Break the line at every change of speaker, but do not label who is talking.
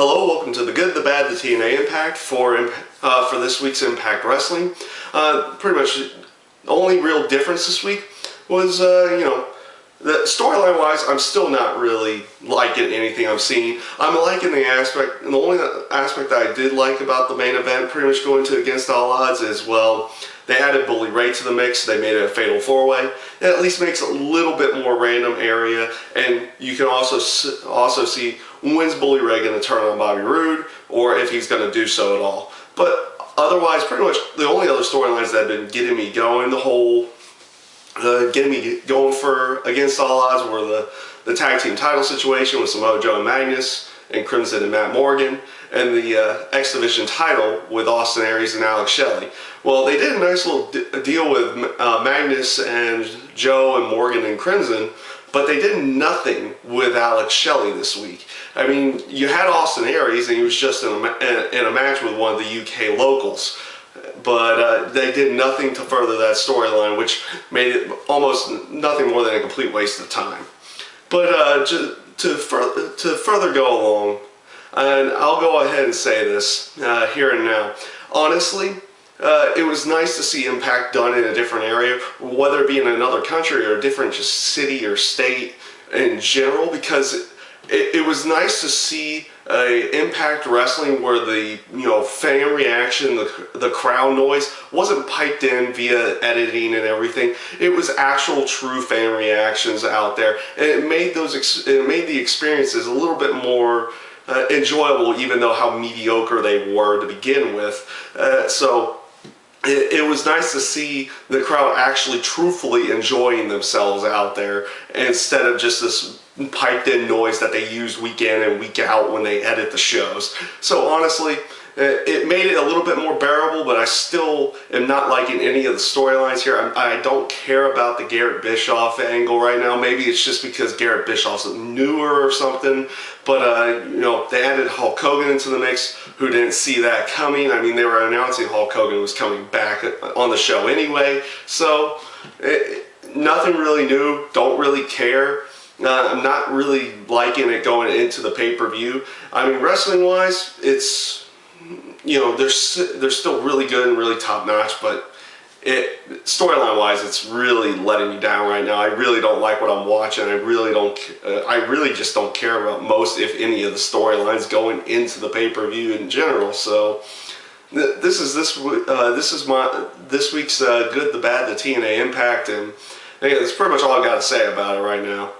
Hello, welcome to the Good, the Bad, the TNA Impact for this week's Impact Wrestling. Pretty much the only real difference this week was, the storyline-wise, I'm still not really liking anything I'm seeing. I'm liking the aspect, and the only aspect that I did like about the main event, pretty much going to Against All Odds, is, well, they added Bully Ray to the mix. They made it a fatal four-way. It at least makes a little bit more random area, and you can also see when's Bully Ray going to turn on Bobby Roode, or if he's going to do so at all. But otherwise, pretty much the only other storylines that have been getting me going, getting me going for Against All Odds, were the tag team title situation with Samoa Joe and Magnus, and Crimson and Matt Morgan, and the X Division title with Austin Aries and Alex Shelley. Well, they did a nice little deal with Magnus and Joe and Morgan and Crimson, but they did nothing with Alex Shelley this week. I mean, you had Austin Aries, and he was just in a match with one of the UK locals. But they did nothing to further that storyline, which made it almost nothing more than a complete waste of time. But to further go along, and I'll go ahead and say this here and now, honestly, it was nice to see Impact done in a different area, whether it be in another country or a different just city or state in general, because it was nice to see Impact Wrestling where the fan reaction, the crowd noise wasn't piped in via editing and everything. It was actual true fan reactions out there, and it made the experiences a little bit more enjoyable, even though how mediocre they were to begin with. So it was nice to see the crowd actually truthfully enjoying themselves out there, instead of just this piped in noise that they use week in and week out when they edit the shows. So honestly, it made it a little bit more bearable, but I still am not liking any of the storylines here. I don't care about the Garrett Bischoff angle right now. Maybe it's just because Garrett Bischoff's newer or something, but they added Hulk Hogan into the mix, who didn't see that coming. I mean, they were announcing Hulk Hogan was coming back on the show anyway, so nothing really new. Don't really care. I'm not really liking it going into the pay-per-view. I mean, wrestling-wise, it's, they're still really good and really top-notch, but storyline-wise, it's really letting me down right now. I really don't like what I'm watching. I really just don't care about most, if any, of the storylines going into the pay-per-view in general. So this is this week's Good, the Bad, the TNA Impact, and that's pretty much all I got to say about it right now.